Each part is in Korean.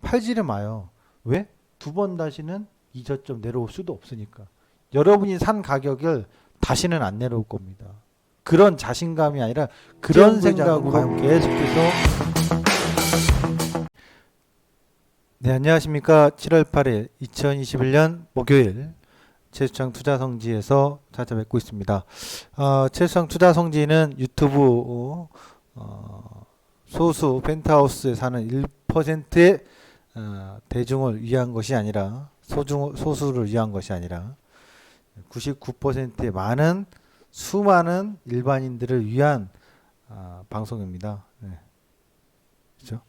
팔지를 마요. 왜? 두 번 다시는 이 저점 내려올 수도 없으니까. 여러분이 산 가격을 다시는 안 내려올 겁니다. 그런 자신감이 아니라 그런 생각으로 계속해서. 네, 안녕하십니까. 7월 8일 2021년 목요일 최수창 투자성지에서 찾아뵙고 있습니다. 최수창 투자성지는 유튜브 소수 펜트하우스에 사는 1%의 대중을 위한 것이 아니라 소수를 위한 것이 아니라 99%의 많은 수많은 일반인들을 위한 방송입니다. 네. 그렇죠?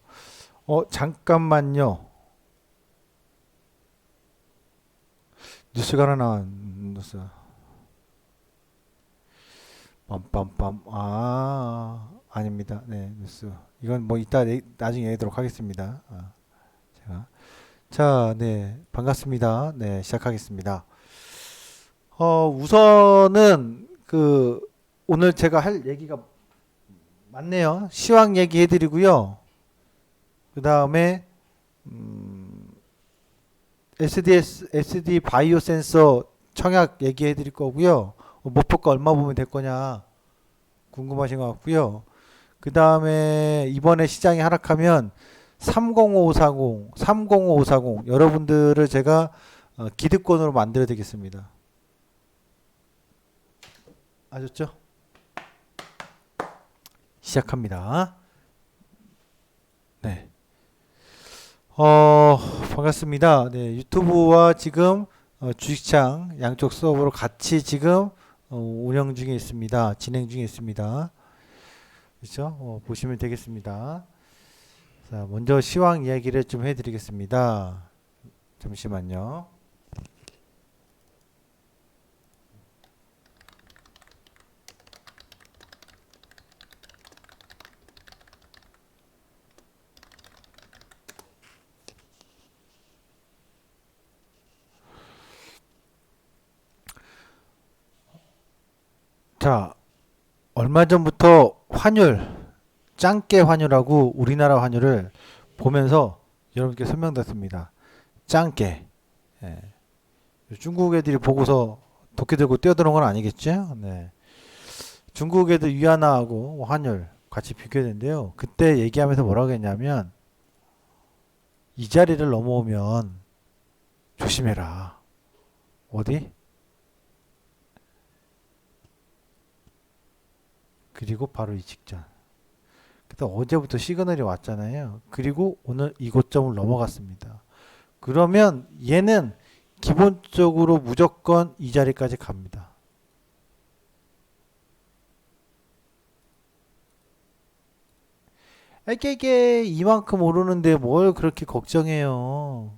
잠깐만요. 뉴스가 하나 나왔어. 빰빰빰. 아닙니다. 네, 뉴스. 이건 뭐 이따 나중에 얘기하도록 하겠습니다. 제가. 자, 네, 반갑습니다. 네, 시작하겠습니다. 우선은 오늘 제가 할 얘기가 많네요. 시황 얘기 해드리고요. 그 다음에 SD 바이오 센서 청약 얘기해 드릴 거고요. 목표가 얼마 보면 될 거냐 궁금하신 것 같고요. 그 다음에 이번에 시장이 하락하면 305540, 305540 여러분들을 제가 기득권으로 만들어 드리겠습니다. 아셨죠? 시작합니다. 네. 반갑습니다. 네, 유튜브와 지금 주식창 양쪽 서버로 같이 지금 운영 중에 있습니다. 진행 중에 있습니다. 그렇죠? 보시면 되겠습니다. 자, 먼저 시황 이야기를 좀 해드리겠습니다. 잠시만요. 자, 얼마 전부터 환율, 짱깨 환율하고 우리나라 환율을 보면서 여러분께 설명드렸습니다. 짱깨. 예. 중국 애들이 보고서 도끼 들고 뛰어드는 건 아니겠죠? 네. 중국 애들 위안화하고 환율 같이 비교했는데요. 그때 얘기하면서 뭐라고 했냐면 이 자리를 넘어오면 조심해라. 어디? 그리고 바로 이 직전. 그때 어제부터 시그널이 왔잖아요. 그리고 오늘 이 고점을 넘어갔습니다. 그러면 얘는 기본적으로 무조건 이 자리까지 갑니다. 이게 이만큼 오르는데 뭘 그렇게 걱정해요.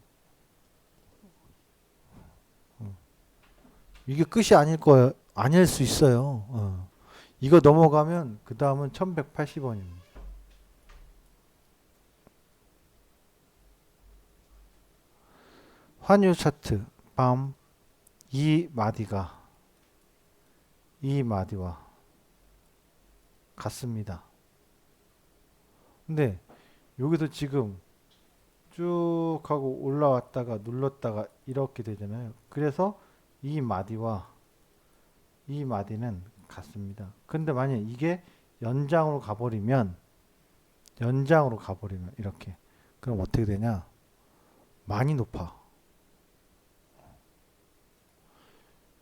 이게 끝이 아닐 거예요. 아닐 수 있어요. 이거 넘어가면 그 다음은 1180원입니다. 환율 차트 밤 이 마디와 같습니다. 근데 여기서 지금 쭉 하고 올라왔다가 눌렀다가 이렇게 되잖아요. 그래서 이 마디와 이 마디는 같습니다. 근데 만약 이게 연장으로 가버리면 이렇게 그럼 어떻게 되냐? 많이 높아.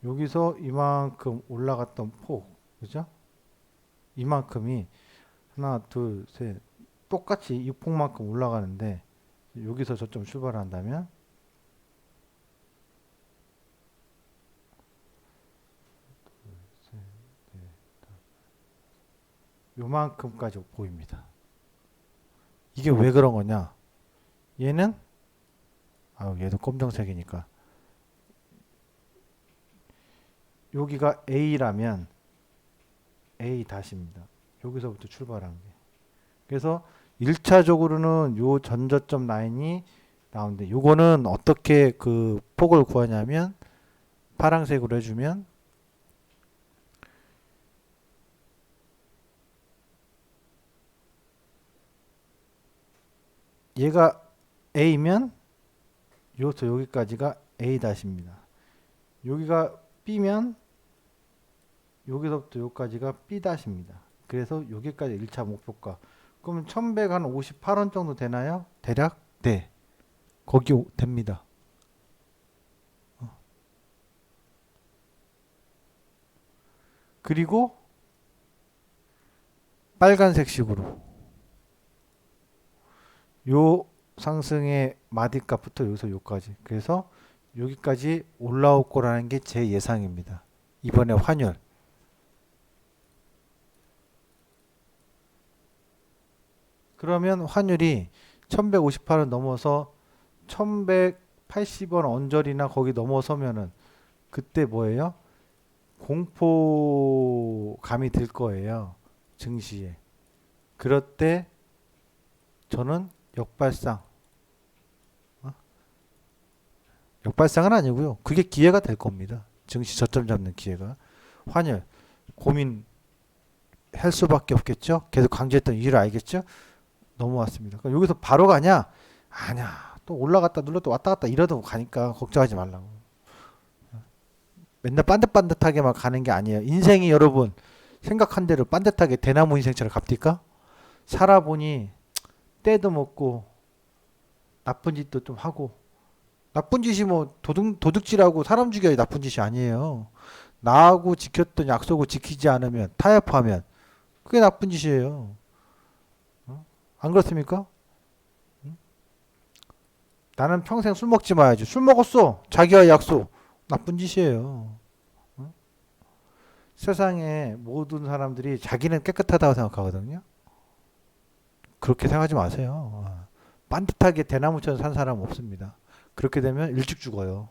여기서 이만큼 올라갔던 폭, 그죠? 이만큼이 하나, 둘, 셋, 똑같이 이 폭만큼 올라가는데 여기서 저점 출발한다면 요만큼까지 보입니다. 이게 왜 그런 거냐? 얘는 얘도 검정색이니까 여기가 A라면 A 다시입니다. 여기서부터 출발한 게. 그래서 1차적으로는 요 전저점 라인이 나오는데 요거는 어떻게 그 폭을 구하냐면 파란색으로 해주면 얘가 A면 여기서 여기까지가 A 다시입니다. 여기가 B면 여기서부터 여기까지가 B 다시입니다. 그래서 여기까지 1차 목표가. 그러면 1158원 정도 되나요? 대략? 네. 거기 됩니다. 그리고 빨간색 식으로 요 상승의 마디값부터 여기서 여기까지. 그래서 여기까지 올라올 거라는 게 제 예상입니다. 이번에 환율. 그러면 환율이 1158원 넘어서 1180원 언저리나 거기 넘어서면은 그때 뭐예요? 공포감이 들 거예요. 증시에. 그럴 때 저는 역발상. 역발상은 아니고요. 그게 기회가 될 겁니다. 증시 저점 잡는 기회가. 환율 고민할 수밖에 없겠죠. 계속 강조했던 이유를 알겠죠. 넘어왔습니다. 그러니까 여기서 바로 가냐? 아니야. 또 올라갔다 눌렀다 왔다 갔다 이러다 가니까 걱정하지 말라고. 맨날 반듯반듯하게만 가는 게 아니에요. 인생이 여러분 생각한 대로 반듯하게 대나무 인생처럼 갑니까? 살아보니 때도 먹고 나쁜 짓도 좀 하고. 나쁜 짓이 뭐 도둑질하고 사람 죽여야 나쁜 짓이 아니에요. 나하고 지켰던 약속을 지키지 않으면 타협하면 그게 나쁜 짓이에요. 안 그렇습니까? 나는 평생 술 먹지 마야지. 술 먹었어. 자기와 약속. 나쁜 짓이에요. 세상에 모든 사람들이 자기는 깨끗하다고 생각하거든요. 그렇게 생각하지 마세요. 반듯하게 대나무처럼 산 사람 없습니다. 그렇게 되면 일찍 죽어요.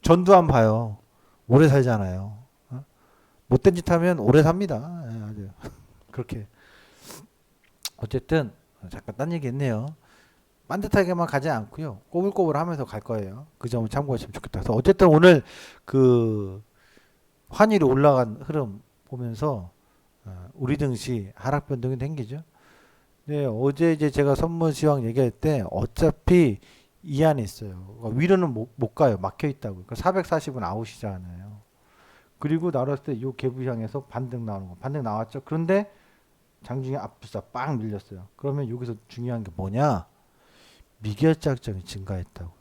전두환 봐요. 오래 살잖아요. 못된 짓 하면 오래 삽니다. 아주 그렇게. 어쨌든 잠깐 딴 얘기 했네요. 반듯하게만 가지 않고요. 꼬불꼬불 하면서 갈 거예요. 그 점을 참고하시면 좋겠다. 그래서 어쨌든 오늘 그 환율이 올라간 흐름 보면서 우리 증시 하락 변동이 생기죠. 네, 어제 이제 제가 선물 시황 얘기할 때 어차피 이 안에 있어요. 그러니까 위로는 못 가요. 막혀 있다고. 그러니까 440은 아웃이잖아요. 그리고 나왔을 때 이 갭을 향해서 반등 나오는 거. 반등 나왔죠. 그런데 장중에 앞불사 빵 밀렸어요. 그러면 여기서 중요한 게 뭐냐? 미결작정이 증가했다고.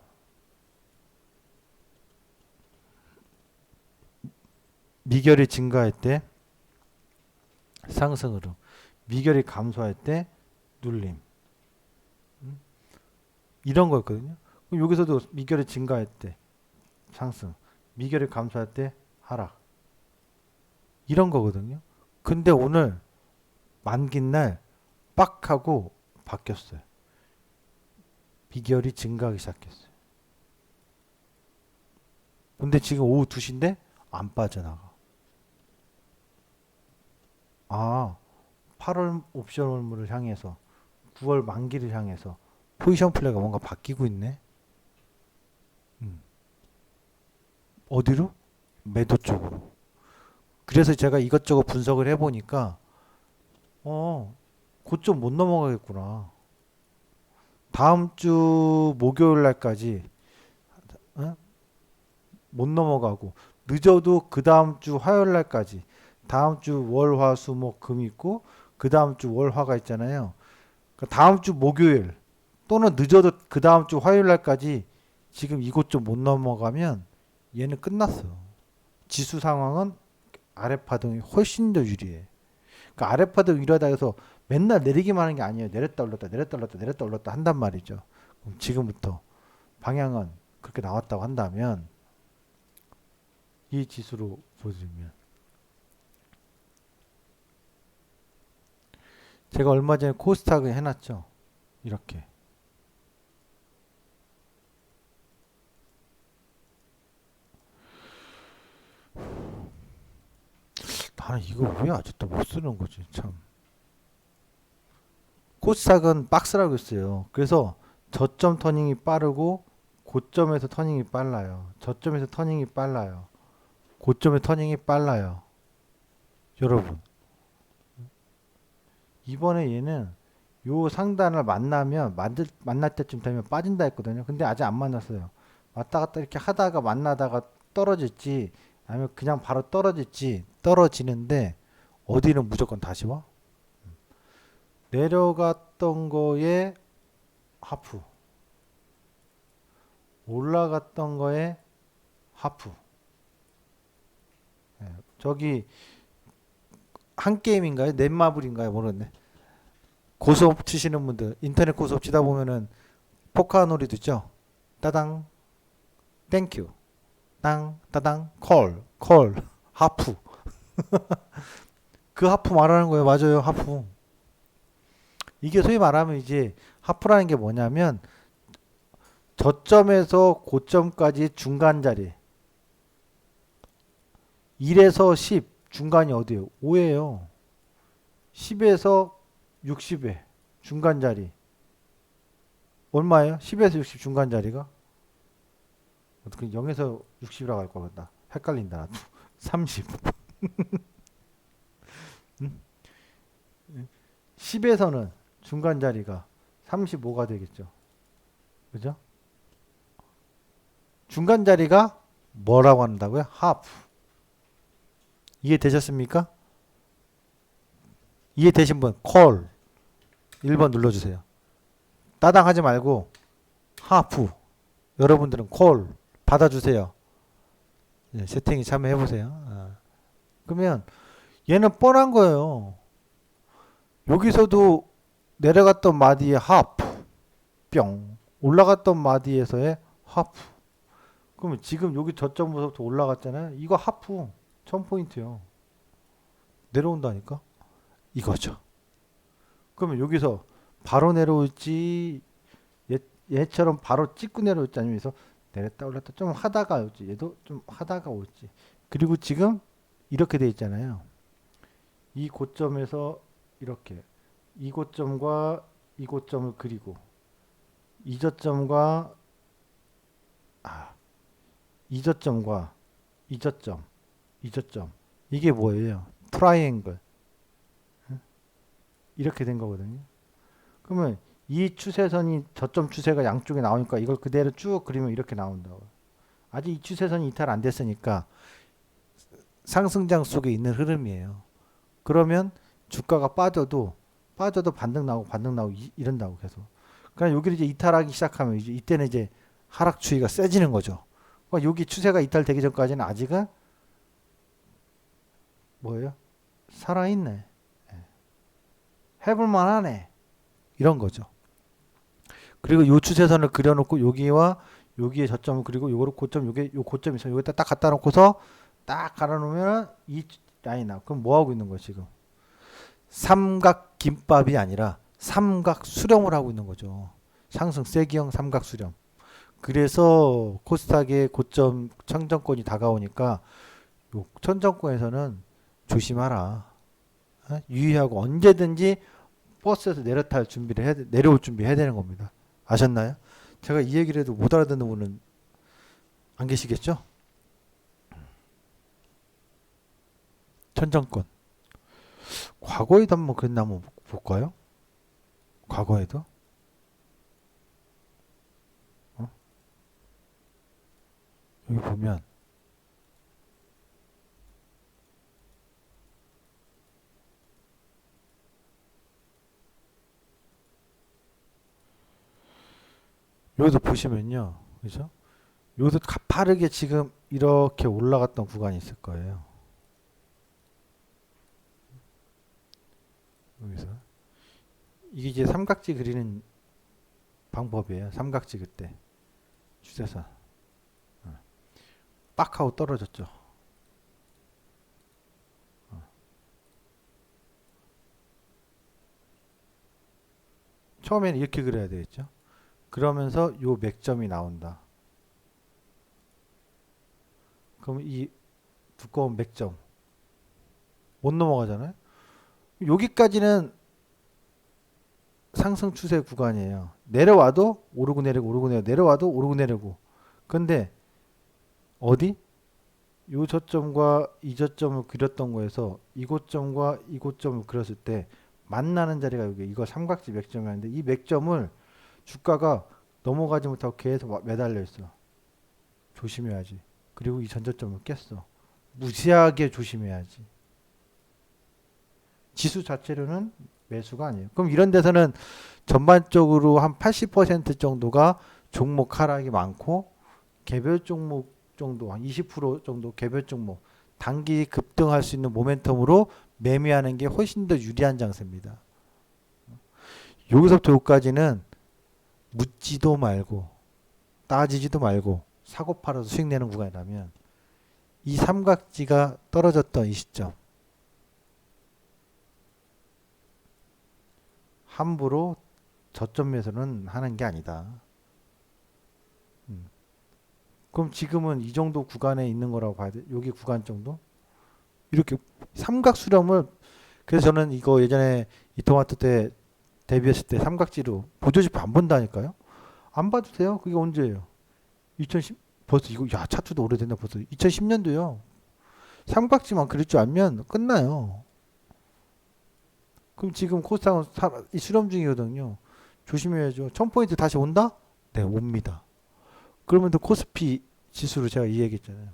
미결이 증가할 때 상승으로, 미결이 감소할 때 눌림. 이런 거였거든요. 그럼 여기서도 미결이 증가할 때 상승, 미결이 감소할 때 하락. 이런 거거든요. 근데 오늘 만긴 날 빡 하고 바뀌었어요. 미결이 증가하기 시작했어요. 근데 지금 오후 2시인데 안 빠져나가. 아, 8월 옵션 월물을 향해서 9월 만기를 향해서 포지션 플레이가 뭔가 바뀌고 있네. 어디로? 매도 쪽으로. 그래서 제가 이것저것 분석을 해보니까 고점 못 넘어가겠구나. 다음 주 목요일 날까지 못 넘어가고 늦어도 그 다음 주 화요일 날까지 다음 주 월, 화, 수, 목, 금 있고 그 다음 주 월, 화가 있잖아요. 그러니까 다음 주 목요일 또는 늦어도 그 다음 주 화요일 날까지 지금 이곳 좀 못 넘어가면 얘는 끝났어. 지수 상황은 아래 파동이 훨씬 더 유리해. 그러니까 아래 파동 유리하다 해서 맨날 내리기만 하는 게 아니에요. 내렸다 올랐다 내렸다 올랐다 내렸다 올랐다 한단 말이죠. 그럼 지금부터 방향은 그렇게 나왔다고 한다면 이 지수로 보여드리면 제가 얼마 전에 코스닥을 해놨죠. 이렇게. 나는 이거 왜 아직도 못 쓰는 거지 참. 코스닥은 박스라고 했어요. 그래서 저점 터닝이 빠르고 고점에서 터닝이 빨라요. 저점에서 터닝이 빨라요. 고점의 터닝이 빨라요. 여러분 이번에 얘는 요 상단을 만날 때쯤 되면 빠진다 했거든요. 근데 아직 안 만났어요. 왔다 갔다 이렇게 하다가 만나다가 떨어질지 아니면 그냥 바로 떨어질지 떨어지는데 어디는 무조건 다시 와? 내려갔던 거에 하프, 올라갔던 거에 하프. 예, 저기 한 게임인가요? 넷마블인가요? 모르겠네. 고수업 치시는 분들 인터넷 고수업 치다 보면은 포카 놀이도 있죠. 따당 땡큐 땅 따당 콜 하프. 그 하프 말하는 거예요. 맞아요. 하프. 이게 소위 말하면 이제 하프라는 게 뭐냐면 저점에서 고점까지 중간 자리. 1에서 10 중간이 어디예요? 5예요. 10에서 60에 중간 자리. 얼마예요? 10에서 60 중간 자리가? 어떻게 0에서 60이라고 할 거같다. 헷갈린다. 나도. 30. 10에서는 중간 자리가 35가 되겠죠. 그죠? 중간 자리가 뭐라고 한다고요? 하프. 이해되셨습니까? 이해되신 분 콜 1번 눌러주세요. 따당 하지 말고 하프. 여러분들은 콜 받아주세요. 네, 세팅이 참여해보세요. 그러면 얘는 뻔한 거예요. 여기서도 내려갔던 마디의 하프 뿅 올라갔던 마디에서의 하프. 그러면 지금 여기 저점부터 올라갔잖아요. 이거 하프 1000포인트요. 내려온다니까 이거죠. 그러면 여기서 바로 내려올지 얘처럼 바로 찍고 내려올지 아니면 여기서 내렸다 올랐다 좀 하다가 올지 얘도 좀 하다가 올지. 그리고 지금 이렇게 돼 있잖아요. 이 고점에서 이렇게 이 고점과 이 고점을 그리고 이 저점과 이 저점과 이 저점 이 저점 이게 뭐예요? 트라이앵글. 이렇게 된 거거든요. 그러면 이 추세선이 저점 추세가 양쪽에 나오니까 이걸 그대로 쭉 그리면 이렇게 나온다고. 아직 이 추세선이 이탈 안 됐으니까 상승장 속에 있는 흐름이에요. 그러면 주가가 빠져도 반등 나오고 이런다고 계속. 그러니까 여기를 이제 이탈하기 시작하면 이제 이때는 이제 하락 추이가 세지는 거죠. 그러니까 여기 추세가 이탈되기 전까지는 아직은 뭐예요? 살아있네. 해볼만 하네. 이런 거죠. 그리고 요 추세선을 그려놓고 여기와 여기에 저점을 그리고 요거를 고점 요 고점 있어요. 여기다 딱 갖다 놓고서 딱 갈아놓으면 이 라인 나. 그럼 뭐 하고 있는 거예요 지금? 삼각 김밥이 아니라 삼각 수렴을 하고 있는 거죠. 상승 세기형 삼각 수렴. 그래서 코스닥의 고점 천정권이 다가오니까 요 천정권에서는 조심하라. 유의하고 언제든지 버스에서 내려올 준비 해야 되는 겁니다. 아셨나요? 제가 이 얘기를 해도 못 알아듣는 분은 안 계시겠죠? 천정권. 과거에도 한번 그랬나 한번 볼까요? 과거에도? 여기 보면 여기도 보시면요. 그죠? 여기도 가파르게 지금 이렇게 올라갔던 구간이 있을 거예요. 여기서. 이게 이제 삼각지 그리는 방법이에요. 삼각지 그때. 추세선. 빡 하고 떨어졌죠. 처음에는 이렇게 그려야 되겠죠. 그러면서 요 맥점이 나온다. 그럼 이 두꺼운 맥점 못 넘어가잖아요. 여기까지는 상승 추세 구간이에요. 내려와도 오르고 내리고 내려와도 오르고 내리고. 근데 어디? 요 저점과 이 저점을 그렸던 거에서 이 고점과 이 고점을 그렸을 때 만나는 자리가 여기 이거 삼각지 맥점이었는데 이 맥점을 주가가 넘어가지 못하고 계속 매달려 있어. 조심해야지. 그리고 이 전저점을 깼어. 무시하게 조심해야지. 지수 자체로는 매수가 아니에요. 그럼 이런 데서는 전반적으로 한 80% 정도가 종목 하락이 많고 개별 종목 정도 한 20% 정도 개별 종목 단기 급등할 수 있는 모멘텀으로 매매하는 게 훨씬 더 유리한 장세입니다. 여기서부터 여기까지는 묻지도 말고 따지지도 말고 사고 팔아서 수익 내는 구간이라면 이 삼각지가 떨어졌던 이 시점 함부로 저점 매수는 하는 게 아니다. 그럼 지금은 이 정도 구간에 있는 거라고 봐야 돼. 여기 구간 정도? 이렇게 삼각 수렴을 그래서 저는 이거 예전에 이토마토 때 데뷔했을 때 삼각지로 보조지표 안 본다니까요. 안 봐도 돼요. 그게 언제예요? 2010 벌써 이거 야 차트도 오래됐나 벌써 2010년도요. 삼각지만 그릴 줄 알면 끝나요. 그럼 지금 코스닥은 이 수렴 중이거든요. 조심해야죠. 1000포인트 다시 온다? 네, 옵니다. 그러면 또 코스피 지수로 제가 이 얘기했잖아요.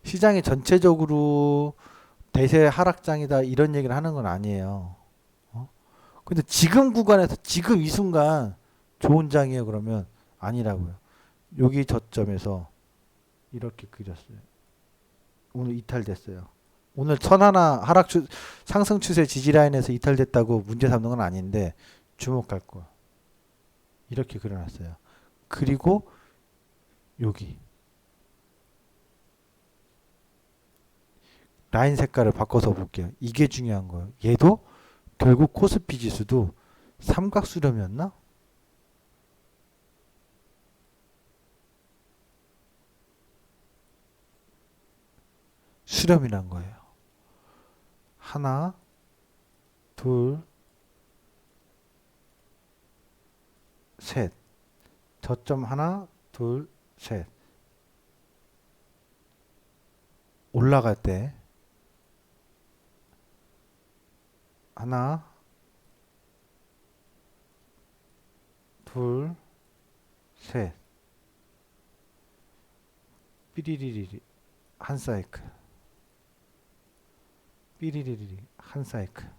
시장이 전체적으로 대세 하락장이다 이런 얘기를 하는 건 아니에요. 근데 지금 구간에서 지금 이 순간 좋은 장이에요 그러면 아니라고요. 여기 저점에서 이렇게 그렸어요. 오늘 이탈됐어요. 오늘 천하나 상승 추세 지지 라인에서 이탈됐다고 문제 삼는 건 아닌데 주목할 거. 이렇게 그려놨어요. 그리고 여기 라인 색깔을 바꿔서 볼게요. 이게 중요한 거예요. 얘도 결국 코스피 지수도 삼각 수렴이었나? 수렴이란 거예요. 하나, 둘, 셋. 저점 하나, 둘, 셋. 올라갈 때 하나, 둘, 셋. 삐리리리리 한 사이클. 삐리리리리 한 사이클.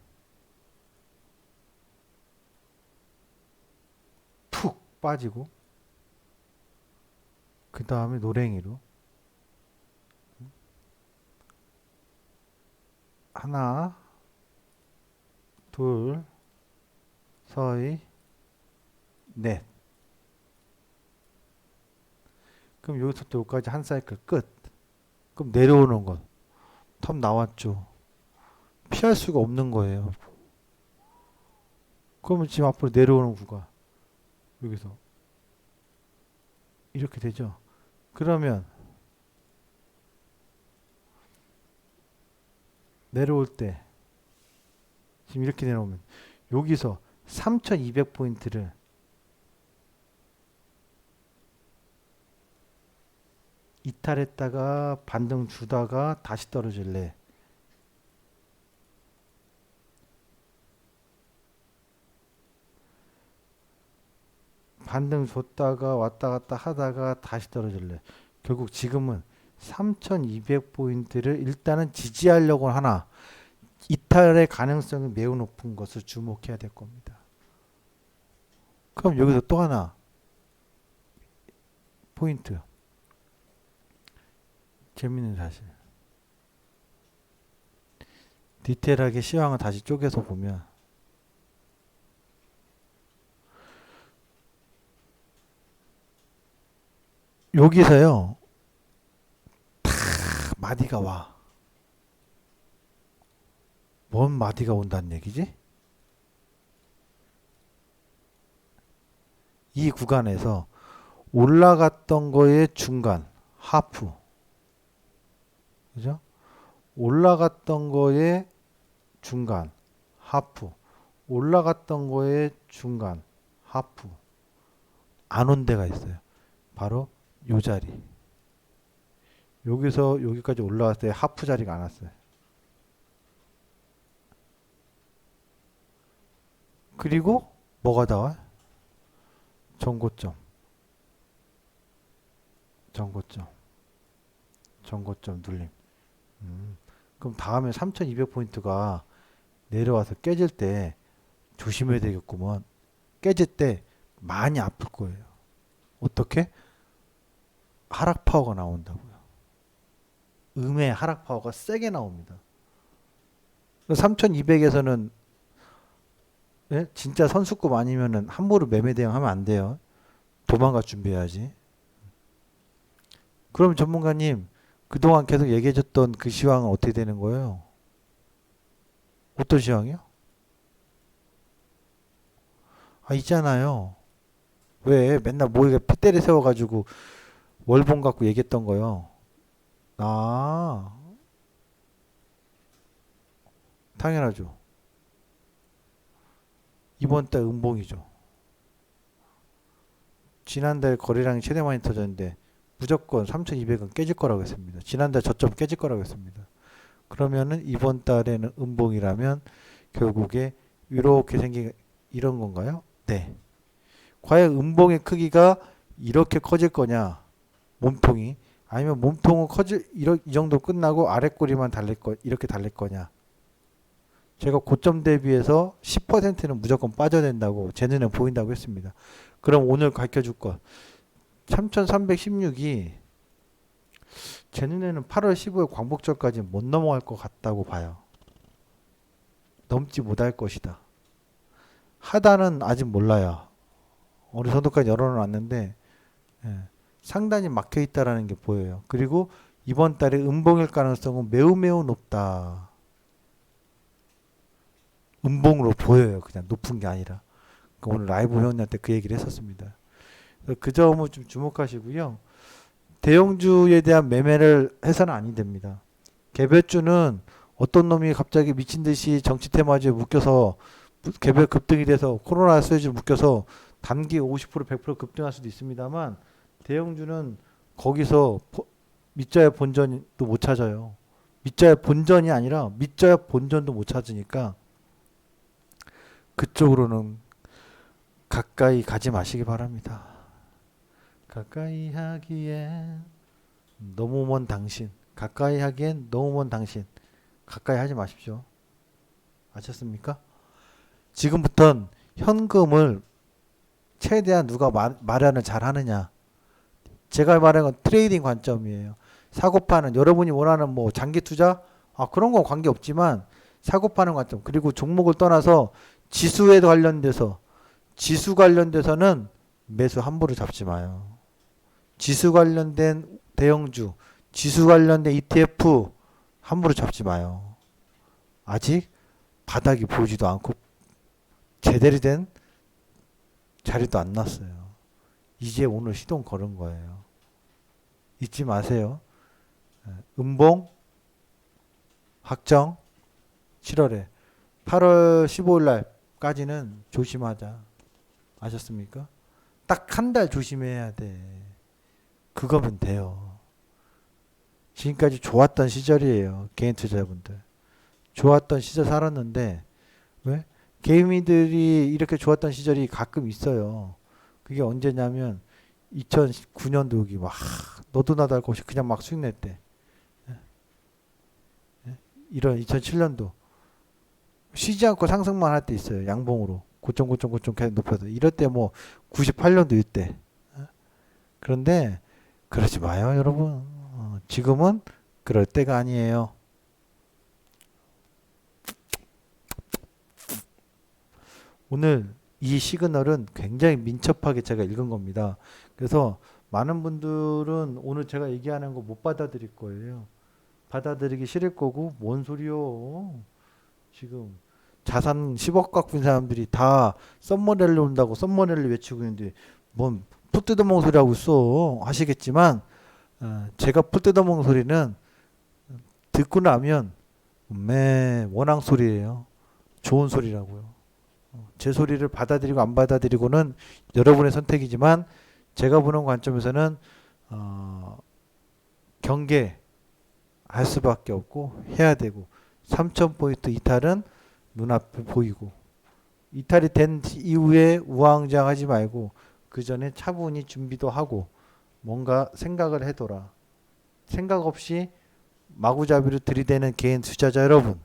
푹 빠지고 그 다음에 노랭이로 하나, 둘, 서이, 넷. 그럼 여기서부터 여기까지 한 사이클 끝. 그럼 내려오는 건 텀 나왔죠. 피할 수가 없는 거예요. 그러면 지금 앞으로 내려오는 구간 여기서 이렇게 되죠. 그러면 내려올 때 지금 이렇게 내려오면 여기서 3200포인트를 이탈했다가 반등 주다가 다시 떨어질래. 반등 줬다가 왔다 갔다 하다가 다시 떨어질래. 결국 지금은 3200포인트를 일단은 지지하려고 하나 이탈의 가능성이 매우 높은 것을 주목해야 될 겁니다. 그럼 여기서 또 하나 포인트. 재밌는 사실. 디테일하게 시황을 다시 쪼개서 보면 여기서요 다 마디가 와. 뭔 마디가 온다는 얘기지? 이 구간에서 올라갔던 거의 중간 하프, 그죠? 올라갔던 거의 중간 하프, 올라갔던 거의 중간 하프, 안 온 데가 있어요. 바로 요 자리. 여기서 여기까지 올라왔을 때 하프 자리가 안 왔어요. 그리고 뭐가 나와? 전고점, 전고점, 전고점 눌림. 그럼 다음에 3200포인트가 내려와서 깨질 때 조심해야 되겠구먼. 깨질 때 많이 아플 거예요. 어떻게? 하락 파워가 나온다고요. 음의 하락 파워가 세게 나옵니다. 3200에서는 진짜 선수급 아니면은 함부로 매매 대응하면 안 돼요. 도망갈 준비해야지. 그럼 전문가님, 그동안 계속 얘기해줬던 그 시황은 어떻게 되는 거예요? 어떤 시황이요? 아, 있잖아요. 왜 맨날 모이게 핏대를 세워가지고 월봉 갖고 얘기했던 거요. 아, 당연하죠. 이번 달 음봉이죠. 지난달 거래량이 최대 많이 터졌는데 무조건 3200은 깨질 거라고 했습니다. 지난달 저점 깨질 거라고 했습니다. 그러면은 이번 달에는 음봉이라면 결국에 이렇게 생긴 이런 건가요? 네. 과연 음봉의 크기가 이렇게 커질 거냐? 몸통이 아니면 몸통은 이 정도 끝나고 아랫꼬리만 달릴 거 이렇게 달릴 거냐? 제가 고점 대비해서 10%는 무조건 빠져야 된다고 제 눈에 보인다고 했습니다. 그럼 오늘 가르쳐줄 것 3316이 제 눈에는 8월 15일 광복절까지 못 넘어갈 것 같다고 봐요. 넘지 못할 것이다. 하단은 아직 몰라요. 어느 정도까지 열어놨는데 상단이 막혀있다라는 게 보여요. 그리고 이번 달에 음봉일 가능성은 매우 매우 높다. 음봉으로 보여요. 그냥 높은 게 아니라. 오늘 라이브 회원님한테 그 얘기를 했었습니다. 그 점은 좀 주목하시고요. 대형주에 대한 매매를 해서는 아니 됩니다. 개별주는 어떤 놈이 갑자기 미친 듯이 정치 테마주에 묶여서 개별 급등이 돼서 코로나 수혜주 묶여서 단기 50% 100% 급등할 수도 있습니다만 대형주는 거기서 밑자의 본전도 못 찾아요. 밑자의 본전이 아니라 밑자의 본전도 못 찾으니까 그쪽으로는 가까이 가지 마시기 바랍니다. 가까이 하기엔 너무 먼 당신. 가까이 하기엔 너무 먼 당신. 가까이 하지 마십시오. 아셨습니까? 지금부턴 현금을 최대한 누가 마련을 잘 하느냐. 제가 말하는 건 트레이딩 관점이에요. 사고파는 여러분이 원하는 뭐 장기 투자? 그런 건 관계 없지만 사고파는 관점. 그리고 종목을 떠나서 지수에 관련돼서 지수 관련돼서는 매수 함부로 잡지 마요. 지수 관련된 대형주, 지수 관련된 ETF 함부로 잡지 마요. 아직 바닥이 보이지도 않고 제대로 된 자리도 안 났어요. 이제 오늘 시동 걸은 거예요. 잊지 마세요. 음봉 확정 7월에 8월 15일 날까지는 조심하자. 아셨습니까? 딱 한 달 조심해야 돼. 그거면 돼요. 지금까지 좋았던 시절이에요. 개인 투자자분들. 좋았던 시절 살았는데 왜? 개미들이 이렇게 좋았던 시절이 가끔 있어요. 그게 언제냐면 2009년도 여기 막 너도 나도 할 것 없이 그냥 막 수익 냈대. 이런 2007년도 쉬지 않고 상승만 할 때 있어요. 양봉으로 고점 계속 높여서 이럴 때 뭐 98년도 이때. 그런데 그러지 마요, 여러분. 지금은 그럴 때가 아니에요. 오늘 이 시그널은 굉장히 민첩하게 제가 읽은 겁니다. 그래서 많은 분들은 오늘 제가 얘기하는 거 못 받아들일 거예요. 받아들이기 싫을 거고 뭔 소리요. 지금 자산 10억 갖고 있는 사람들이 다 썸머랠리 온다고 썸머랠리 외치고 있는데 뭔 풋 뜯어먹는 소리 하고 있어. 아시겠지만 제가 풋 뜯어먹는 소리는 듣고 나면 원앙 소리예요. 좋은 소리라고요. 제 소리를 받아들이고 안 받아들이고는 여러분의 선택이지만 제가 보는 관점에서는 경계할 수밖에 없고 해야 되고 3,000포인트 이탈은 눈앞에 보이고 이탈이 된 이후에 우왕좌왕하지 말고 그 전에 차분히 준비도 하고 뭔가 생각을 해둬라. 생각 없이 마구잡이로 들이대는 개인 투자자 여러분,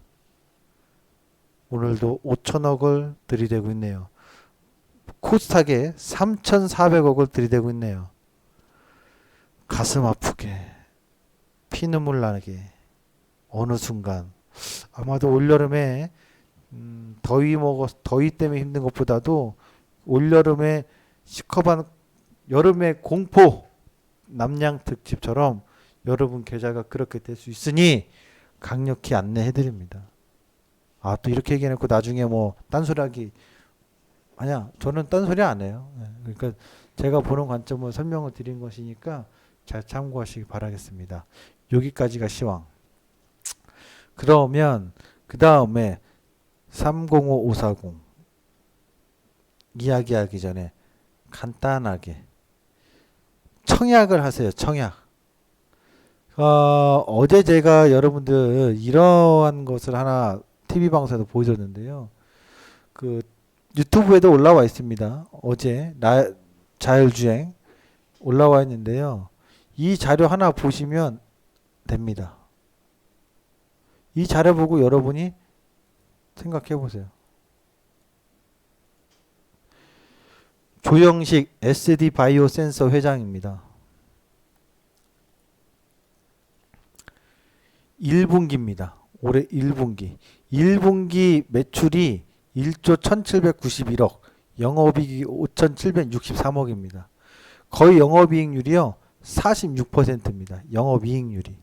오늘도 5천억을 들이대고 있네요. 코스닥에 3,400억을 들이대고 있네요. 가슴 아프게, 피눈물 나게, 어느 순간 아마도 올여름에 더위 때문에 힘든 것보다도 올여름에 시커먼 여름의 공포 남양 특집처럼 여러분 계좌가 그렇게 될 수 있으니 강력히 안내해 드립니다. 아, 또 이렇게 얘기해놓고 나중에 뭐 딴소리하기, 아니야, 저는 딴소리 안 해요. 그러니까 제가 보는 관점을 설명을 드린 것이니까 잘 참고하시기 바라겠습니다. 여기까지가 시황. 그러면 그 다음에 305540 이야기하기 전에 간단하게 청약을 하세요. 청약. 어제 제가 여러분들 이러한 것을 하나 TV 방송에서 보여줬는데요. 그 유튜브에도 올라와 있습니다. 어제 자율주행 올라와 있는데요. 이 자료 하나 보시면 됩니다. 이 자료 보고 여러분이 생각해 보세요. 조영식 SD 바이오 센서 회장입니다. 1분기입니다. 올해 1분기. 1분기 매출이 1조 1791억, 영업이익이 5763억입니다. 거의 영업이익률이요 46%입니다. 영업이익률이.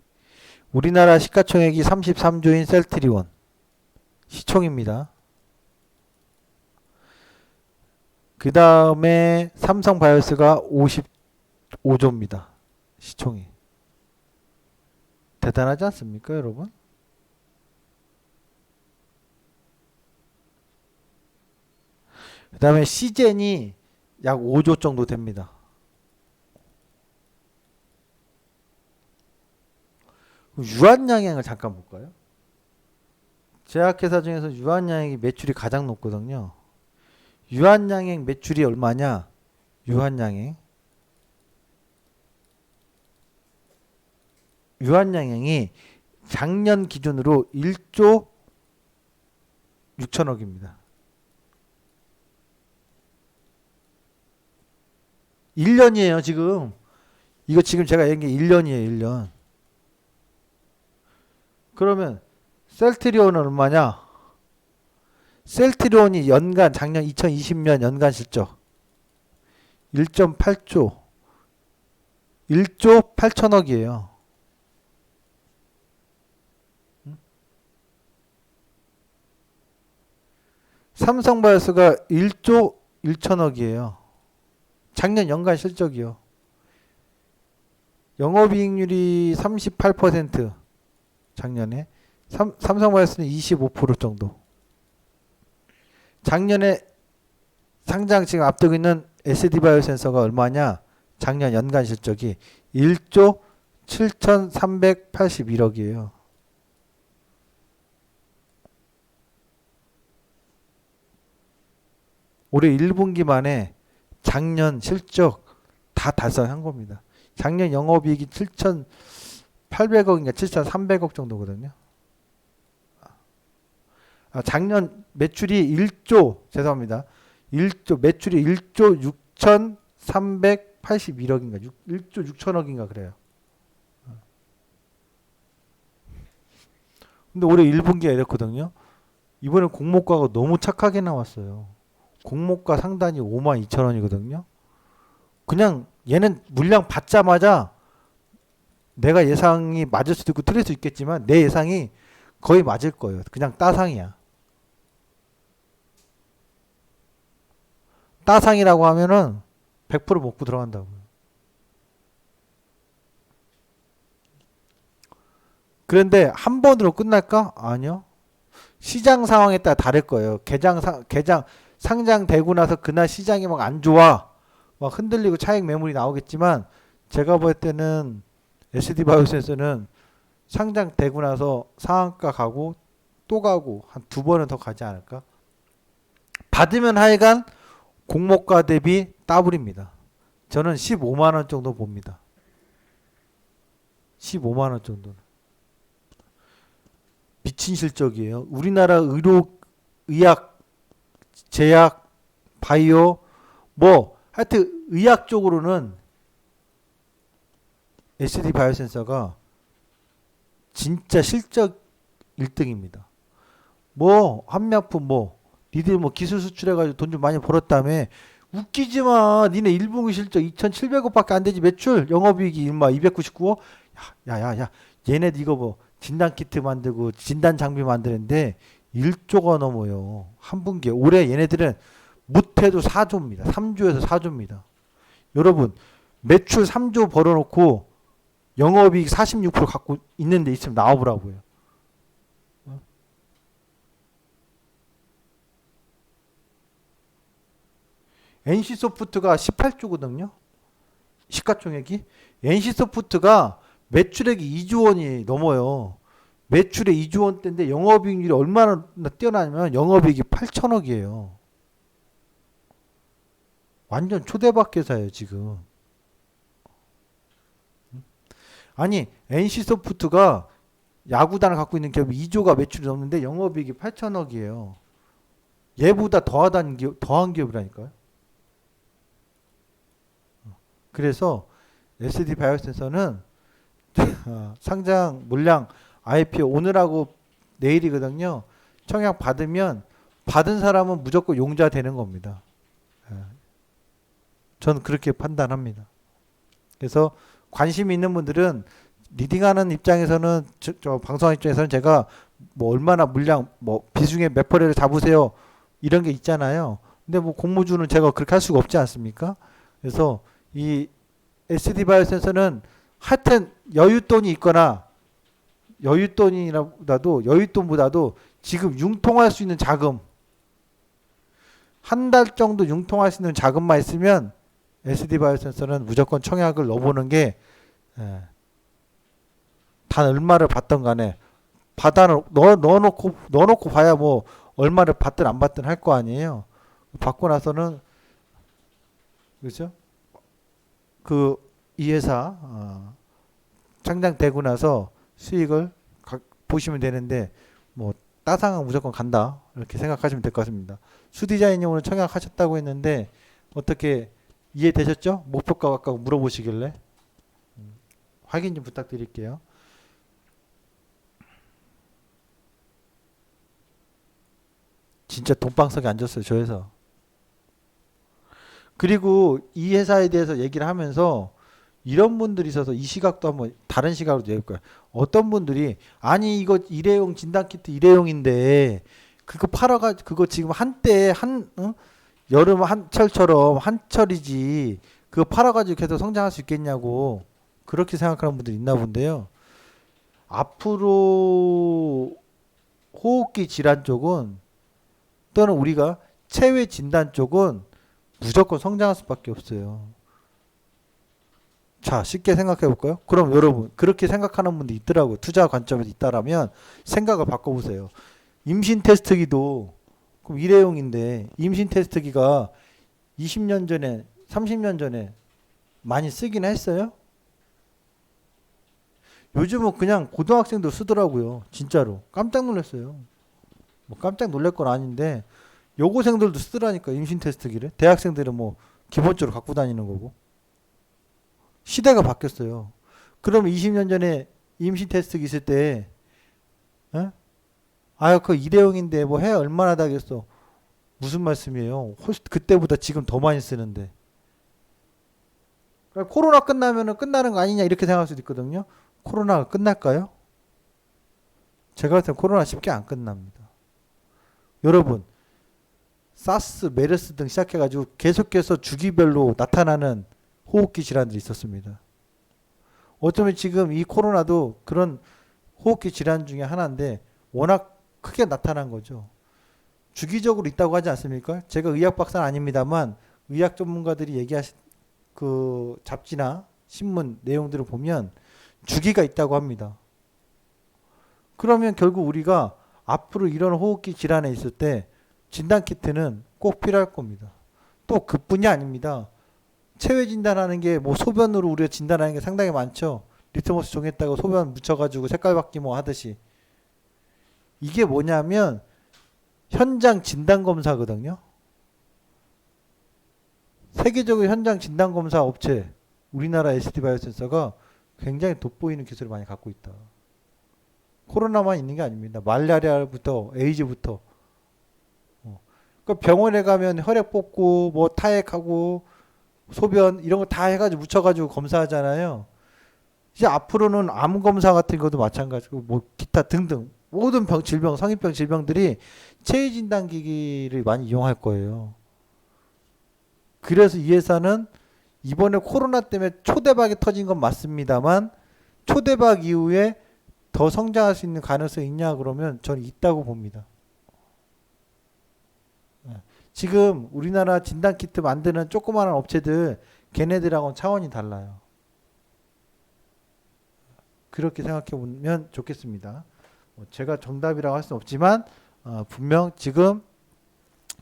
우리나라 시가총액이 33조인 셀트리온 시총입니다. 그 다음에 삼성바이오스가 55조입니다. 시총이. 대단하지 않습니까, 여러분? 그 다음에 시젠이 약 5조 정도 됩니다. 유한양행을 잠깐 볼까요? 제약회사 중에서 유한양행이 매출이 가장 높거든요. 유한양행 매출이 얼마냐? 유한양행이 작년 기준으로 1조 6천억입니다. 1년이에요, 지금. 이거 지금 제가 얘기한 게 1년이에요, 1년. 그러면 셀트리온은 얼마냐? 셀트리온이 연간 작년 2020년 연간 실적 1.8조 1조 8천억이에요. 삼성바이오스가 1조 1천억이에요. 작년 연간 실적이요. 영업이익률이 38%, 작년에. 삼성바이오스는 25% 정도. 작년에 상장 지금 앞두고 있는 SD바이오센서가 얼마냐? 작년 연간 실적이 1조 7,381억이에요. 올해 1분기 만에 작년 실적 다 달성한 겁니다. 작년 영업이익이 7,800억인가 7,300억 정도거든요. 작년 매출이 1조, 죄송합니다. 1조, 매출이 1조 6,381억인가, 1조 6천억인가 그래요. 근데 올해 1분기가 이랬거든요. 이번에 공모가가 너무 착하게 나왔어요. 공모가 상단이 52,000원이거든요. 그냥 얘는 물량 받자마자 내가 예상이 맞을 수도 있고 틀릴 수 있겠지만 내 예상이 거의 맞을 거예요. 그냥 따상이야. 따상이라고 하면은 100% 먹고 들어간다고요. 그런데 한 번으로 끝날까? 아니요. 시장 상황에 따라 다를 거예요. 상장되고 나서 그날 시장이 막 안 좋아. 막 흔들리고 차익 매물이 나오겠지만 제가 볼 때는 SD바이오센스는 상장되고 나서 상한가 가고 또 가고 한 두 번은 더 가지 않을까? 받으면 하여간 공모가 대비 따블입니다. 저는 15만 원 정도 봅니다. 15만 원 정도는. 미친 실적이에요. 우리나라 의료, 의학, 제약, 바이오 뭐 하여튼 의학 쪽으로는 SD 바이오센서가 진짜 실적 1등입니다. 뭐 한미약품 뭐 니들 뭐 기술 수출해가지고 돈 좀 많이 벌었다며. 웃기지 마. 니네 1분기 실적 2,700억밖에 안 되지. 매출 영업이익이 인마 299억. 야야야 얘네들 이거 뭐 진단키트 만들고 진단 장비 만드는데 1조가 넘어요. 한 분기에. 올해 얘네들은 못해도 4조입니다. 3조에서 4조입니다. 여러분 매출 3조 벌어놓고 영업이익 46% 갖고 있는데 있으면 나와보라고요. NC소프트가 18조거든요. 시가총액이. NC소프트가 매출액이 2조 원이 넘어요. 매출에 2조 원대인데 영업이익률이 얼마나 뛰어나냐면 영업이익이 8천억이에요. 완전 초대박 회사예요 지금. 아니 NC소프트가 야구단을 갖고 있는 기업이 2조가 매출이 넘는데 영업이익이 8천억이에요. 얘보다 더한 기업이라니까요. 그래서 SD 바이오센서는 상장 물량 IPO 오늘하고 내일이거든요. 청약 받으면 받은 사람은 무조건 용자 되는 겁니다. 저는 그렇게 판단합니다. 그래서 관심 있는 분들은 리딩하는 입장에서는 저 방송하는 입장에서는 제가 뭐 얼마나 물량 뭐 비중에 몇 퍼센트를 잡으세요 이런 게 있잖아요. 근데 뭐 공모주는 제가 그렇게 할 수가 없지 않습니까? 그래서 이 SD 바이오센서는 하여튼 여윳돈이 있거나 여윳돈보다도 지금 융통할 수 있는 자금 한 달 정도 융통할 수 있는 자금만 있으면 SD 바이오센서는 무조건 청약을 넣어보는 게 단 얼마를 받던 간에 넣어놓고 봐야 뭐 얼마를 받든 안 받든 할 거 아니에요. 받고 나서는 그렇죠? 이 회사 창장되고 나서 수익을 보시면 되는데 뭐 따상은 무조건 간다 이렇게 생각하시면 될 것 같습니다. 수디자인님 오늘 청약하셨다고 했는데 어떻게 이해되셨죠? 목표가 아까 물어보시길래 확인 좀 부탁드릴게요. 진짜 돈방석에 앉았어요 저 회사. 그리고 이 회사에 대해서 얘기를 하면서 이런 분들이 있어서 이 시각도 한번 다른 시각으로 얘기할 거예요. 어떤 분들이 아니 이거 일회용 진단키트 일회용인데 그거 팔아가지고 그거 지금 한때 여름 한철처럼 한철이지 그거 팔아가지고 계속 성장할 수 있겠냐고 그렇게 생각하는 분들이 있나 본데요. 앞으로 호흡기 질환 쪽은 또는 우리가 체외 진단 쪽은 무조건 성장할 수밖에 없어요. 자, 쉽게 생각해 볼까요? 그럼 여러분 그렇게 생각하는 분도 있더라고요. 투자 관점에서 있다라면 생각을 바꿔보세요. 임신 테스트기도 그럼 일회용인데 임신 테스트기가 20년 전에 30년 전에 많이 쓰긴 했어요? 요즘은 그냥 고등학생도 쓰더라고요. 진짜로 깜짝 놀랐어요. 뭐 깜짝 놀랄 건 아닌데 여고생들도 쓰더라니까 임신 테스트기를. 대학생들은 뭐 기본적으로 갖고 다니는 거고. 시대가 바뀌었어요. 그럼 20년 전에 임신 테스트기 있을 때 아유 그 일회용인데 뭐 해 얼마나 다겠어. 무슨 말씀이에요. 그때보다 지금 더 많이 쓰는데. 그러니까 코로나 끝나면은 끝나는 거 아니냐 이렇게 생각할 수도 있거든요. 코로나가 끝날까요? 제가 볼 때는 코로나 쉽게 안 끝납니다. 여러분 사스, 메르스 등 시작해가지고 계속해서 주기별로 나타나는 호흡기 질환들이 있었습니다. 어쩌면 지금 이 코로나도 그런 호흡기 질환 중에 하나인데 워낙 크게 나타난 거죠. 주기적으로 있다고 하지 않습니까? 제가 의학 박사는 아닙니다만 의학 전문가들이 얘기하신 그 잡지나 신문 내용들을 보면 주기가 있다고 합니다. 그러면 결국 우리가 앞으로 이런 호흡기 질환에 있을 때 진단키트는 꼭 필요할 겁니다. 또 그뿐이 아닙니다. 체외 진단하는 게 뭐 소변으로 우리가 진단하는 게 상당히 많죠. 리트머스 종했다고 소변 묻혀가지고 색깔 바뀌 뭐 하듯이. 이게 뭐냐면 현장 진단 검사거든요. 세계적으로 현장 진단 검사 업체 우리나라 SD 바이오센서가 굉장히 돋보이는 기술을 많이 갖고 있다. 코로나만 있는 게 아닙니다. 말라리아부터 에이즈부터. 그러니까 병원에 가면 혈액 뽑고 뭐 타액하고 소변 이런 거 다 해가지고 묻혀가지고 검사하잖아요. 이제 앞으로는 암 검사 같은 것도 마찬가지고 뭐 기타 등등 모든 질병 성인병 질병들이 체외 진단 기기를 많이 이용할 거예요. 그래서 이 회사는 이번에 코로나 때문에 초대박이 터진 건 맞습니다만 초대박 이후에 더 성장할 수 있는 가능성이 있냐 그러면 저는 있다고 봅니다. 지금 우리나라 진단키트 만드는 조그마한 업체들 걔네들하고는 차원이 달라요. 그렇게 생각해 보면 좋겠습니다. 제가 정답이라고 할 수는 없지만 분명 지금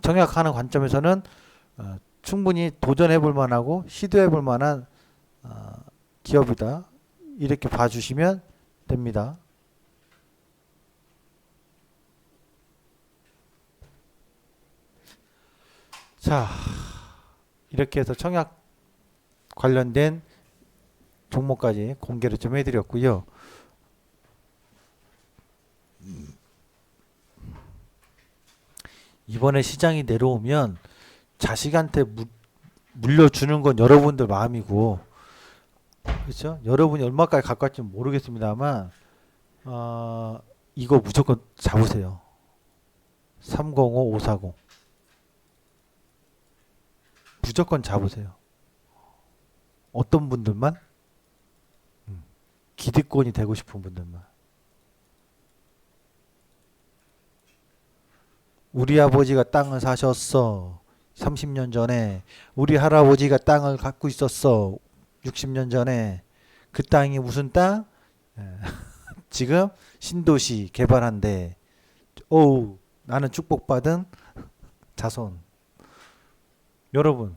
청약하는 관점에서는 충분히 도전해 볼 만하고 시도해 볼 만한 기업이다. 이렇게 봐주시면 됩니다. 자, 이렇게 해서 청약 관련된 종목까지 공개를 좀 해드렸고요. 이번에 시장이 내려오면 자식한테 물려주는 건 여러분들 마음이고, 그렇죠? 여러분이 얼마까지 갖고 갈지 모르겠습니다만, 이거 무조건 잡으세요. 305, 540 무조건 잡으세요. 어떤 분들만? 기득권이 되고 싶은 분들만. 우리 아버지가 땅을 사셨어. 30년 전에. 우리 할아버지가 땅을 갖고 있었어. 60년 전에. 그 땅이 무슨 땅? 지금 신도시 개발한대. 어우, 나는 축복받은 자손. 여러분,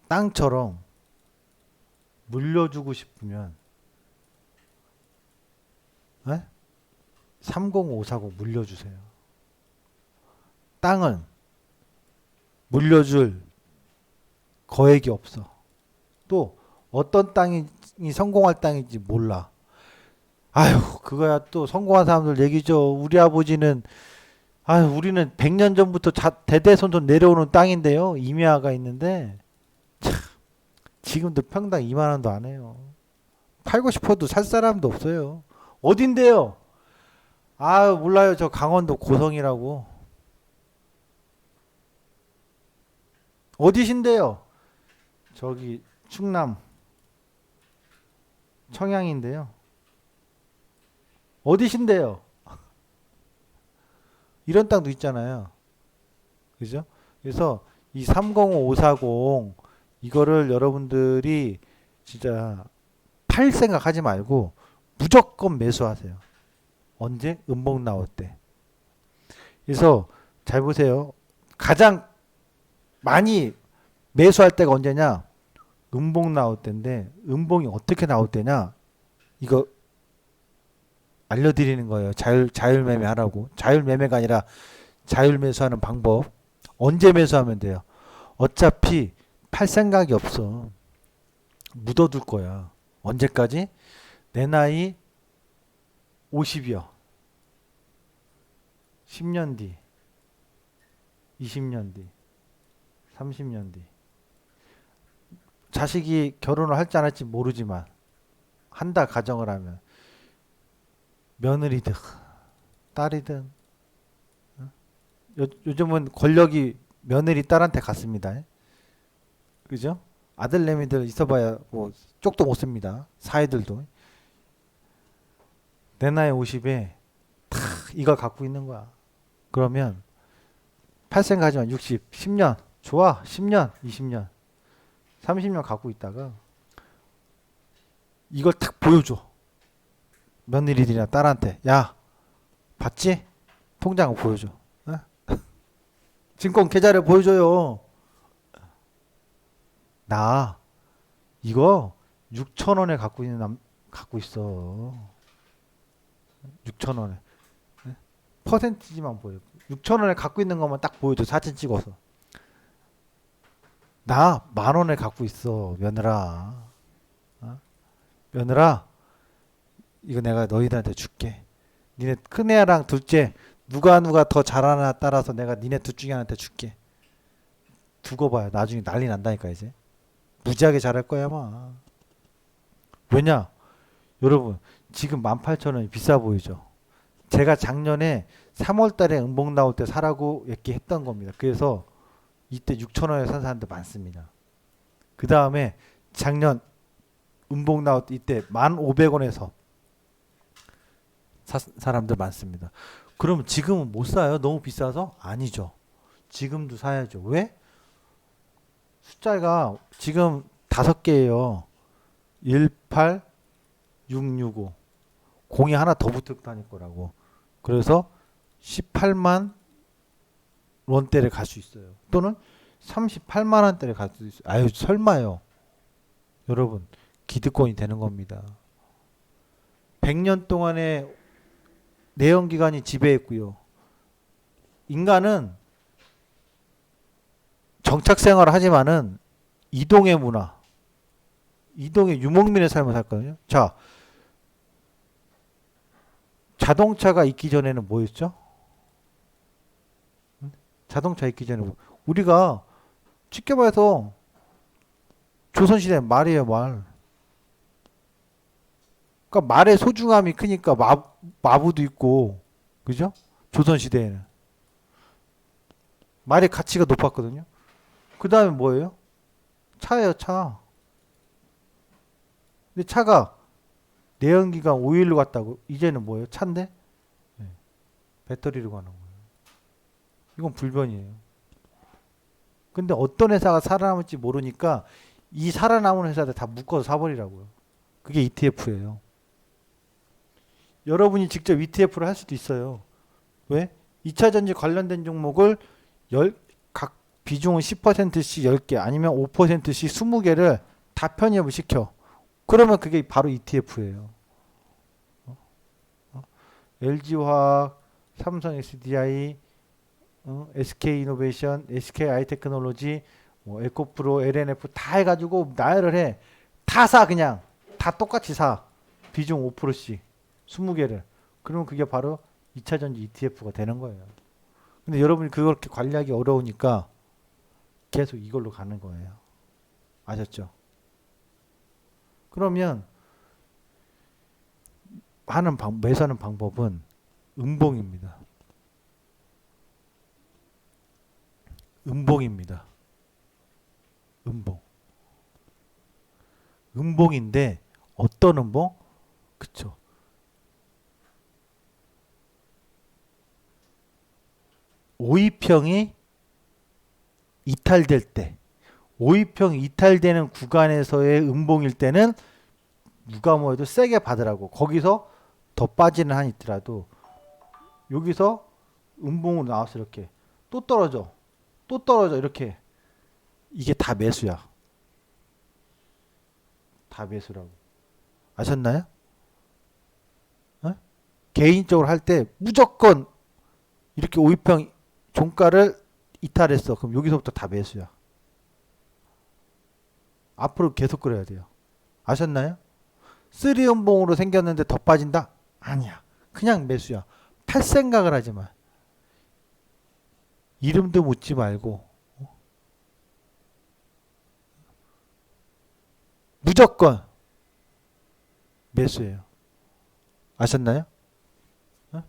땅처럼 물려주고 싶으면 30540 물려주세요. 땅은 물려줄 거액이 없어. 또 어떤 땅이 성공할 땅인지 몰라. 아유, 그거야 또 성공한 사람들 얘기죠. 우리 아버지는 우리는 100년 전부터 대대손손 내려오는 땅인데요. 임야가 있는데 참, 지금도 평당 2만 원도 안 해요. 팔고 싶어도 살 사람도 없어요. 어딘데요? 몰라요. 저 강원도 고성이라고. 어디신데요? 저기 충남 청양인데요. 어디신데요? 이런 땅도 있잖아요. 그죠? 그래서 이 305, 540 이거를 여러분들이 진짜 팔 생각하지 말고 무조건 매수하세요. 언제? 음봉 나올 때. 그래서 잘 보세요. 가장 많이 매수할 때가 언제냐? 음봉 나올 때인데 음봉이 어떻게 나올 때냐? 이거 알려드리는 거예요. 자율 매매하라고. 자율 매매가 아니라 자율 매수하는 방법. 언제 매수하면 돼요? 어차피 팔 생각이 없어. 묻어둘 거야. 언제까지? 내 나이 50이요. 10년 뒤, 20년 뒤, 30년 뒤. 자식이 결혼을 할지 안 할지 모르지만 한다 가정을 하면 며느리든 딸이든 요즘은 권력이 며느리 딸한테 갔습니다. 그죠? 아들내미들 있어봐야 뭐 쪽도 못 씁니다. 사회들도. 내 나이 50에 탁 이걸 갖고 있는 거야. 그러면 팔 생각하지만 60, 10년 좋아. 10년, 20년, 30년 갖고 있다가 이걸 탁 보여줘. 며느리들이나 딸한테. 야, 봤지? 통장을 보여줘. 어? 증권 계좌를 보여줘요. 나 이거 6,000원에 갖고 있어. 6,000원에. 퍼센티지만 보여. 6,000원에 갖고 있는 것만 딱 보여줘. 사진 찍어서. 나 10,000원에 갖고 있어. 며느라. 어? 며느라, 이거 내가 너희들한테 줄게. 니네 큰애랑 둘째 누가 더 잘하나 따라서 내가 니네 둘 중에 하나한테 줄게. 두고 봐요. 나중에 난리 난다니까 이제. 무지하게 잘할 거야 아마. 왜냐? 여러분 지금 18,000원이 비싸 보이죠? 제가 작년에 3월 달에 음봉 나올 때 사라고 얘기했던 겁니다. 그래서 이때 6,000원에 산 사람들 많습니다. 그 다음에 작년 음봉 나올 때 이때 1,500원에서 사람들 많습니다. 그럼 지금은 못 사요? 너무 비싸서? 아니죠. 지금도 사야죠. 왜? 숫자가 지금 5개예요. 18, 665. 공이 하나 더 붙을 다닐 거라고. 그래서 18만 원대를 갈 수 있어요. 또는 38만 원대를 갈 수 있어요. 아유 설마요. 여러분 기득권이 되는 겁니다. 100년 동안의 내연기관이 지배했고요. 인간은 정착생활을 하지만은 이동의 문화, 이동의 유목민의 삶을 살거든요. 자, 자동차가 있기 전에는 뭐였죠? 자동차 있기 전에 우리가 쉽게 말해서 조선시대 말이에요, 말. 그러니까 말의 소중함이 크니까 마부도 있고, 그죠? 조선시대에는 말의 가치가 높았거든요. 그 다음에 뭐예요? 차예요, 차. 근데 차가 내연기관 오일로 갔다고 이제는 뭐예요? 차인데? 네. 배터리로 가는 거예요. 이건 불변이에요. 근데 어떤 회사가 살아남을지 모르니까 이 살아남은 회사들 다 묶어서 사버리라고요. 그게 ETF예요. 여러분이 직접 ETF를 할 수도 있어요. 왜? 2차전지 관련된 종목을 각 비중은 10%씩 10개 아니면 5%씩 20개를 다 편입을 시켜. 그러면 그게 바로 ETF예요. LG화학, 삼성 SDI, SK이노베이션, SK아이테크놀로지, 에코프로, LNF 다 해가지고 나열을 해. 다 사 그냥. 다 똑같이 사. 비중 5%씩 20개를. 그러면 그게 바로 2차전지 ETF가 되는 거예요. 근데 여러분이 그렇게 관리하기 어려우니까 계속 이걸로 가는 거예요. 아셨죠? 그러면 매수하는 방법은 음봉입니다. 음봉입니다. 음봉. 음봉인데 어떤 음봉? 그쵸. 오이평이 이탈될 때, 오이평 이탈되는 구간에서의 음봉일 때는 누가 뭐해도 세게 받으라고. 거기서 더 빠지는 한이 있더라도 여기서 음봉으로 나와서 이렇게 또 떨어져, 또 떨어져 이렇게. 이게 다 매수야. 다 매수라고. 아셨나요? 어? 개인적으로 할 때 무조건 이렇게 오이평 종가를 이탈했어. 그럼 여기서부터 다 매수야. 앞으로 계속 그래야 돼요. 아셨나요? 3연봉으로 생겼는데 더 빠진다? 아니야. 그냥 매수야. 팔 생각을 하지 마. 이름도 묻지 말고 무조건 매수예요. 아셨나요? 어?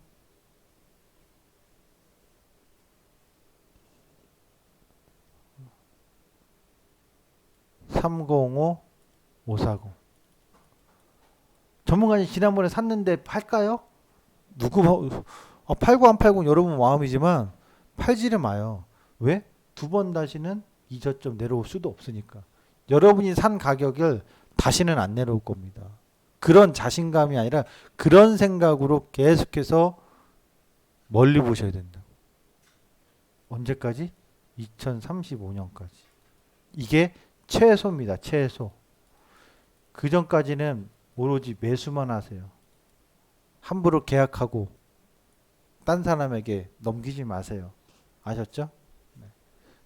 305 540. 전문가님 지난번에 샀는데 팔까요? 팔고 안 팔고 여러분 마음이지만 팔지를 마요. 왜? 두 번 다시는 이 저점 내려올 수도 없으니까. 여러분이 산 가격을 다시는 안 내려올 겁니다. 그런 자신감이 아니라 그런 생각으로 계속해서 멀리 보셔야 된다. 언제까지? 2035년까지. 이게 최소입니다. 최소. 그 전까지는 오로지 매수만 하세요. 함부로 계약하고 딴 사람에게 넘기지 마세요. 아셨죠? 네.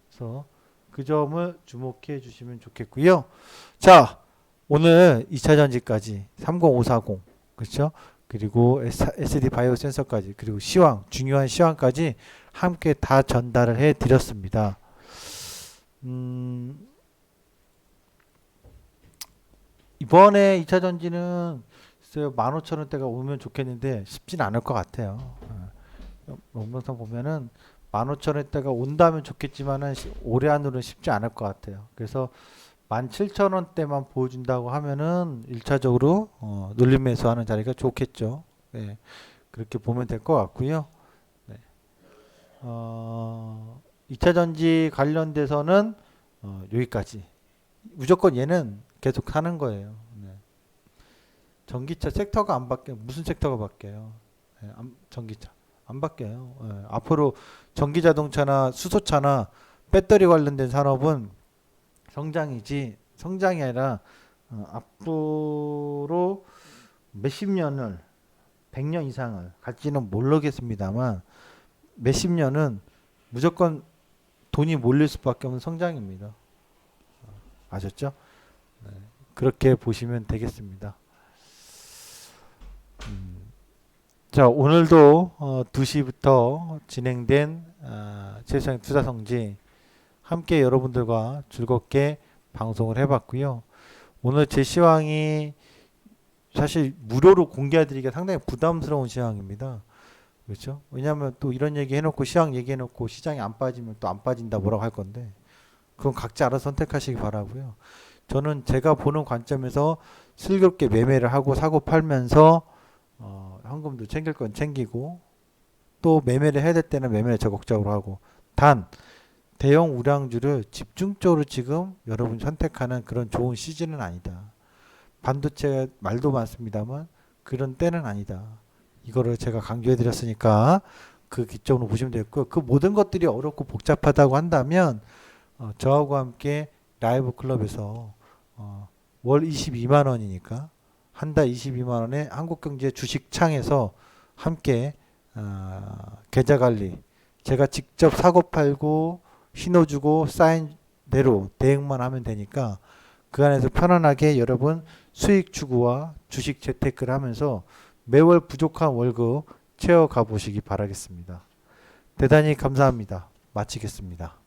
그래서 그 점을 주목해 주시면 좋겠고요. 자, 오늘 2차 전지까지 30540 그렇죠? 그리고 SD 바이오 센서까지 그리고 시황 중요한 시황까지 함께 다 전달을 해 드렸습니다. 이번에 2차 전지는 15,000원대가 오면 좋겠는데 쉽진 않을 것 같아요. 영상 보면은 15,000원대가 온다면 좋겠지만은 올해 안으로는 쉽지 않을 것 같아요. 그래서 17,000원대만 보여준다고 하면은 1차적으로 눌림 매수하는 자리가 좋겠죠. 네, 그렇게 보면 될 것 같고요. 네. 2차 전지 관련돼서는 여기까지. 무조건 얘는 계속 하는 거예요. 네. 전기차 섹터가 안 바뀌어요. 무슨 섹터가 바뀌어요? 네, 전기차 안 바뀌어요. 네. 앞으로 전기자동차나 수소차나 배터리 관련된 산업은 성장이지 성장이 아니라 앞으로 몇십 년을 100년 이상을 갈지는 모르겠습니다만 몇십 년은 무조건 돈이 몰릴 수밖에 없는 성장입니다. 아셨죠? 네, 그렇게 보시면 되겠습니다. 자, 오늘도 2시부터 진행된 최수영 투자성지 함께 여러분들과 즐겁게 방송을 해봤고요. 오늘 제 시황이 사실 무료로 공개해드리기가 상당히 부담스러운 시황입니다. 그렇죠? 왜냐하면 또 이런 얘기 해놓고 시황 얘기해놓고 시장이 안 빠지면 또 안 빠진다 뭐라고 할 건데 그건 각자 알아서 선택하시기 바라고요. 저는 제가 보는 관점에서 슬기롭게 매매를 하고 사고 팔면서 현금도 챙길 건 챙기고 또 매매를 해야 될 때는 매매를 적극적으로 하고 단 대형 우량주를 집중적으로 지금 여러분이 선택하는 그런 좋은 시즌은 아니다. 반도체 말도 많습니다만 그런 때는 아니다. 이거를 제가 강조해 드렸으니까 그 기점으로 보시면 되겠고요. 그 모든 것들이 어렵고 복잡하다고 한다면 저하고 함께 라이브 클럽에서 월 22만 원이니까 한 달 22만 원에 한국경제 주식창에서 함께 계좌 관리 제가 직접 사고 팔고 신호 주고 사인대로 대응만 하면 되니까 그 안에서 편안하게 여러분 수익 추구와 주식 재테크를 하면서 매월 부족한 월급 채워가 보시기 바라겠습니다. 대단히 감사합니다. 마치겠습니다.